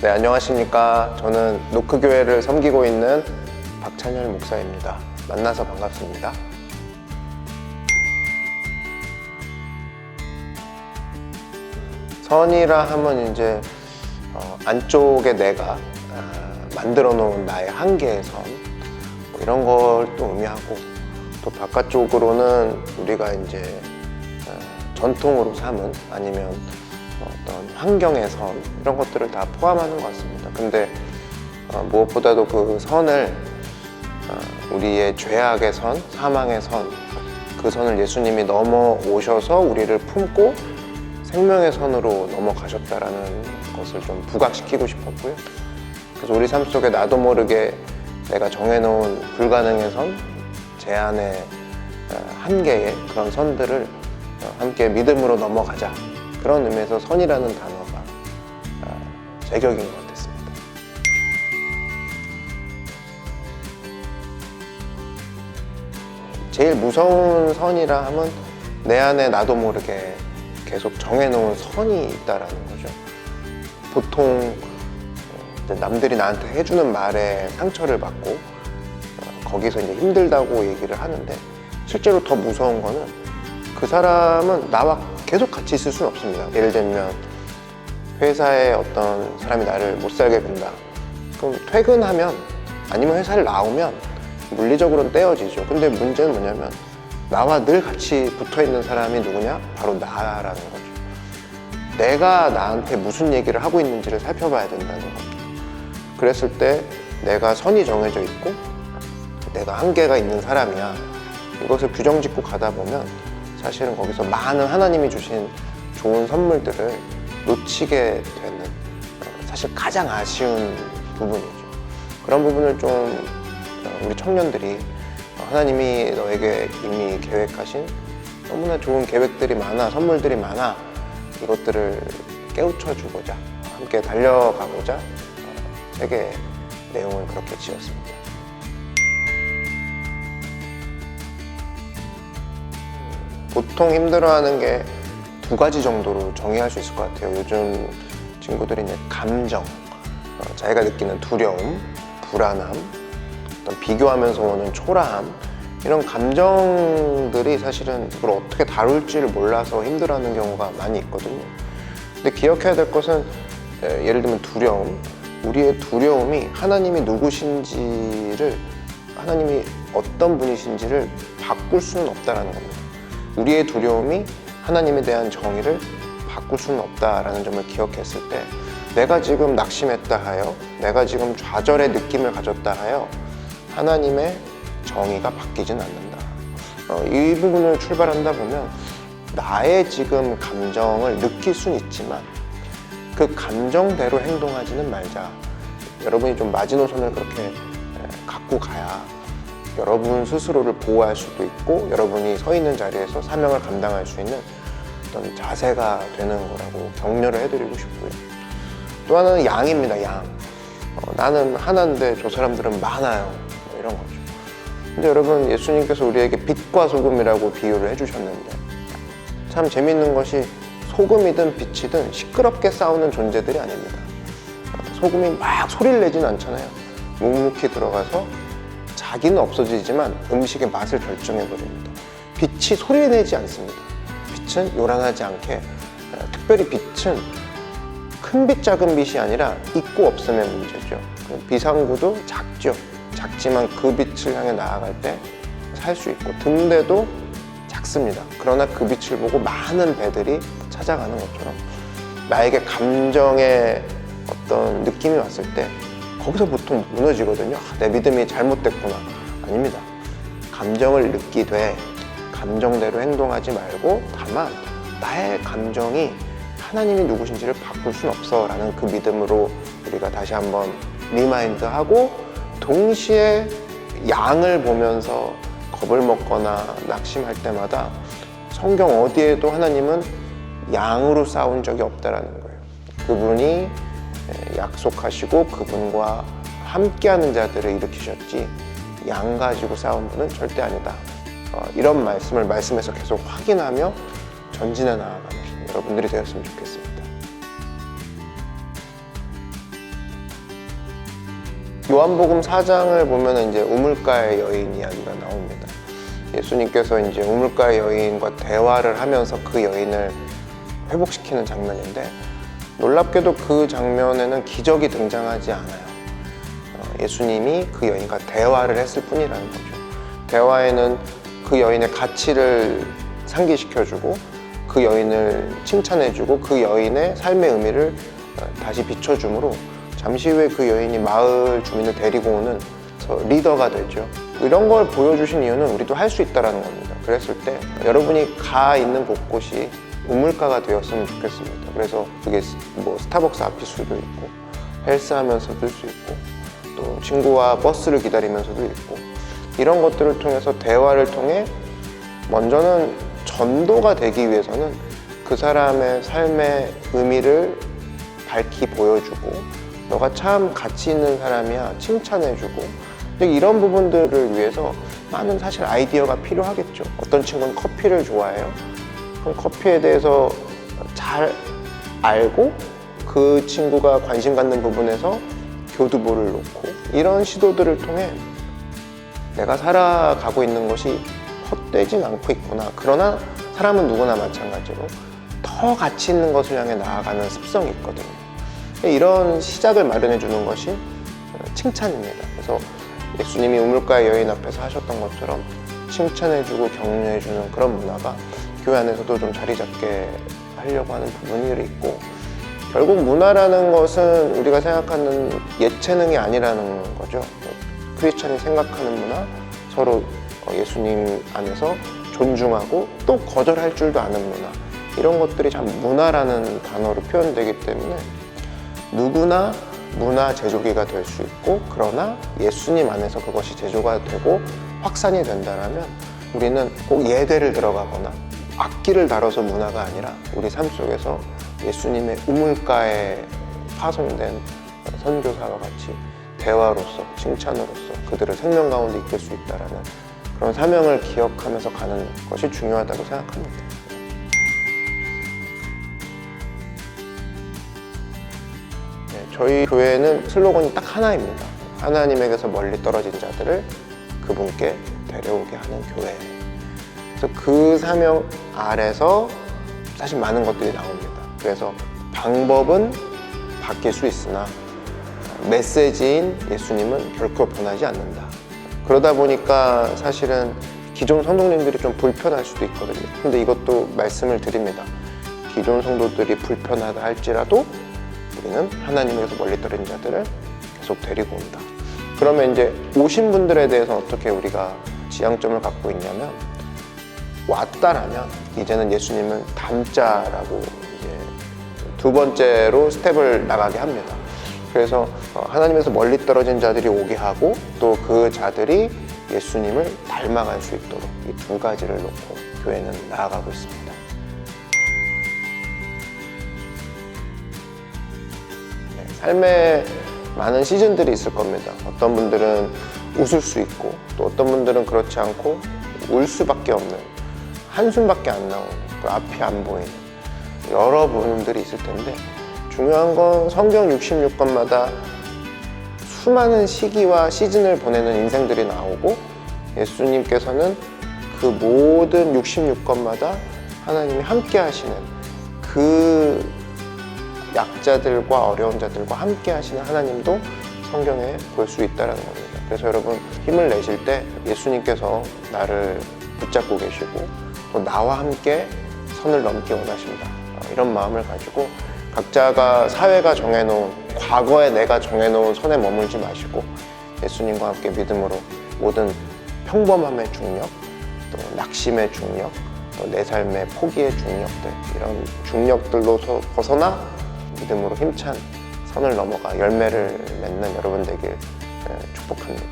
네, 안녕하십니까. 저는 노크교회를 섬기고 있는 박찬열 목사입니다. 만나서 반갑습니다. 선이라 하면 이제 안쪽에 내가 만들어 놓은 나의 한계의 선, 이런 걸 또 의미하고, 또 바깥쪽으로는 우리가 이제 전통으로 삼은, 아니면 어떤 환경의 선, 이런 것들을 다 포함하는 것 같습니다. 근데 무엇보다도 그 선을 우리의 죄악의 선, 사망의 선, 그 선을 예수님이 넘어오셔서 우리를 품고 생명의 선으로 넘어가셨다라는 것을 좀 부각시키고 싶었고요. 그래서 우리 삶 속에 나도 모르게 내가 정해놓은 불가능의 선, 제한의 한계의 그런 선들을 함께 믿음으로 넘어가자, 그런 의미에서 선이라는 단어가 제격인 것 같았습니다. 제일 무서운 선이라 하면 내 안에 나도 모르게 계속 정해놓은 선이 있다라는 거죠. 보통 남들이 나한테 해주는 말에 상처를 받고 거기서 이제 힘들다고 얘기를 하는데, 실제로 더 무서운 거는 그 사람은 나와 계속 같이 있을 수는 없습니다. 예를 들면 회사에 어떤 사람이 나를 못 살게 군다. 그럼 퇴근하면, 아니면 회사를 나오면 물리적으로는 떼어지죠. 근데 문제는 뭐냐면 나와 늘 같이 붙어있는 사람이 누구냐? 바로 나라는 거죠. 내가 나한테 무슨 얘기를 하고 있는지를 살펴봐야 된다는 거죠. 그랬을 때 내가 선이 정해져 있고 내가 한계가 있는 사람이야, 이것을 규정짓고 가다 보면 사실은 거기서 많은 하나님이 주신 좋은 선물들을 놓치게 되는, 사실 가장 아쉬운 부분이죠. 그런 부분을 좀 우리 청년들이, 하나님이 너에게 이미 계획하신 너무나 좋은 계획들이 많아, 선물들이 많아, 이것들을 깨우쳐 주고자, 함께 달려가고자 책의 내용을 그렇게 지었습니다. 보통 힘들어하는 게 두 가지 정도로 정의할 수 있을 것 같아요. 요즘 친구들이 이제 감정, 자기가 느끼는 두려움, 불안함, 어떤 비교하면서 오는 초라함, 이런 감정들이 사실은 그걸 어떻게 다룰지를 몰라서 힘들어하는 경우가 많이 있거든요. 근데 기억해야 될 것은, 예를 들면 두려움, 우리의 두려움이 하나님이 누구신지를, 하나님이 어떤 분이신지를 바꿀 수는 없다는 겁니다. 우리의 두려움이 하나님에 대한 정의를 바꿀 수는 없다라는 점을 기억했을 때, 내가 지금 낙심했다 하여, 내가 지금 좌절의 느낌을 가졌다 하여 하나님의 정의가 바뀌진 않는다. 이 부분을 출발한다 보면 나의 지금 감정을 느낄 수는 있지만 그 감정대로 행동하지는 말자. 여러분이 좀 마지노선을 그렇게 갖고 가야 여러분 스스로를 보호할 수도 있고, 여러분이 서 있는 자리에서 사명을 감당할 수 있는 어떤 자세가 되는 거라고 격려를 해드리고 싶고요. 또 하나는 양입니다. 양. 나는 하나인데 저 사람들은 많아요, 이런 거죠. 근데 여러분, 예수님께서 우리에게 빛과 소금이라고 비유를 해주셨는데, 참 재밌는 것이 소금이든 빛이든 시끄럽게 싸우는 존재들이 아닙니다. 소금이 막 소리를 내지는 않잖아요. 묵묵히 들어가서 자기는 없어지지만 음식의 맛을 결정해버립니다. 빛이 소리 내지 않습니다. 빛은 요란하지 않게, 특별히 빛은 큰 빛 작은 빛이 아니라 있고 없음의 문제죠. 비상구도 작죠. 작지만 그 빛을 향해 나아갈 때 살 수 있고, 든대도 작습니다. 그러나 그 빛을 보고 많은 배들이 찾아가는 것처럼, 나에게 감정의 어떤 느낌이 왔을 때 거기서 보통 무너지거든요. 내 믿음이 잘못됐구나. 아닙니다. 감정을 느끼되 감정대로 행동하지 말고, 다만 나의 감정이 하나님이 누구신지를 바꿀 순 없어 라는 그 믿음으로 우리가 다시 한번 리마인드하고, 동시에 양을 보면서 겁을 먹거나 낙심할 때마다 성경 어디에도 하나님은 양으로 싸운 적이 없다라는 거예요. 그분이 약속하시고 그분과 함께하는 자들을 일으키셨지, 양 가지고 싸운 분은 절대 아니다. 이런 말씀을 말씀에서 계속 확인하며 전진해 나아가는 여러분들이 되었으면 좋겠습니다. 요한복음 4장을 보면 이제 우물가의 여인 이야기가 나옵니다. 예수님께서 이제 우물가의 여인과 대화를 하면서 그 여인을 회복시키는 장면인데, 놀랍게도 그 장면에는 기적이 등장하지 않아요. 예수님이 그 여인과 대화를 했을 뿐이라는 거죠. 대화에는 그 여인의 가치를 상기시켜주고, 그 여인을 칭찬해주고, 그 여인의 삶의 의미를 다시 비춰주므로 잠시 후에 그 여인이 마을 주민을 데리고 오는 리더가 되죠. 이런 걸 보여주신 이유는 우리도 할 수 있다는 겁니다. 그랬을 때 여러분이 가 있는 곳곳이 우물가가 되었으면 좋겠습니다. 그래서 그게 뭐 스타벅스 앞일 수도 있고, 헬스하면서 들 수 있고, 또 친구와 버스를 기다리면서도 있고, 이런 것들을 통해서 대화를 통해 먼저는 전도가 되기 위해서는 그 사람의 삶의 의미를 밝히 보여주고, 너가 참 가치 있는 사람이야 칭찬해주고, 근데 이런 부분들을 위해서 많은 사실 아이디어가 필요하겠죠. 어떤 친구는 커피를 좋아해요. 그럼 커피에 대해서 잘 알고 그 친구가 관심 갖는 부분에서 교두보를 놓고, 이런 시도들을 통해 내가 살아가고 있는 것이 헛되진 않고 있구나. 그러나 사람은 누구나 마찬가지로 더 가치 있는 것을 향해 나아가는 습성이 있거든요. 이런 시작을 마련해 주는 것이 칭찬입니다. 그래서 예수님이 우물가의 여인 앞에서 하셨던 것처럼 칭찬해주고 격려해주는 그런 문화가 교회 안에서도 좀 자리 잡게 하려고 하는 부분이 있고, 결국 문화라는 것은 우리가 생각하는 예체능이 아니라는 거죠. 크리스찬이 생각하는 문화, 서로 예수님 안에서 존중하고 또 거절할 줄도 아는 문화, 이런 것들이 참 문화라는 단어로 표현되기 때문에 누구나 문화 제조기가 될 수 있고, 그러나 예수님 안에서 그것이 제조가 되고 확산이 된다면 우리는 꼭 예대를 들어가거나 악기를 다뤄서 문화가 아니라 우리 삶 속에서 예수님의 우물가에 파송된 선교사와 같이 대화로서, 칭찬으로서 그들을 생명 가운데 이끌 수 있다는 그런 사명을 기억하면서 가는 것이 중요하다고 생각합니다. 네, 저희 교회는 슬로건이 딱 하나입니다. 하나님에게서 멀리 떨어진 자들을 그분께 데려오게 하는 교회. 그래서 그 사명 아래서 사실 많은 것들이 나옵니다. 그래서 방법은 바뀔 수 있으나 메시지인 예수님은 결코 변하지 않는다. 그러다 보니까 사실은 기존 성도님들이 좀 불편할 수도 있거든요. 근데 이것도 말씀을 드립니다. 기존 성도들이 불편하다 할지라도 우리는 하나님에게서 멀리 떨어진 자들을 계속 데리고 온다. 그러면 이제 오신 분들에 대해서 어떻게 우리가 지향점을 갖고 있냐면, 왔다라면 이제는 예수님은 담자라고 이제 두 번째로 스텝을 나가게 합니다. 그래서 하나님에서 멀리 떨어진 자들이 오게 하고, 또 그 자들이 예수님을 닮아갈 수 있도록 이 두 가지를 놓고 교회는 나아가고 있습니다. 네, 삶에 많은 시즌들이 있을 겁니다. 어떤 분들은 웃을 수 있고, 또 어떤 분들은 그렇지 않고 울 수밖에 없는, 한숨밖에 안 나오는, 그 앞이 안 보이는 여러 분들이 있을 텐데, 중요한 건 성경 66권마다 수많은 시기와 시즌을 보내는 인생들이 나오고, 예수님께서는 그 모든 66권마다 하나님이 함께 하시는, 그 약자들과 어려운 자들과 함께 하시는 하나님도 성경에 볼 수 있다는 겁니다. 그래서 여러분, 힘을 내실 때 예수님께서 나를 붙잡고 계시고 또 나와 함께 선을 넘기 원하신다, 이런 마음을 가지고 각자가 사회가 정해놓은, 과거에 내가 정해놓은 선에 머물지 마시고 예수님과 함께 믿음으로 모든 평범함의 중력, 또 낙심의 중력, 또 내 삶의 포기의 중력들, 이런 중력들로 벗어나 믿음으로 힘찬 선을 넘어가 열매를 맺는 여러분 되길 축복합니다.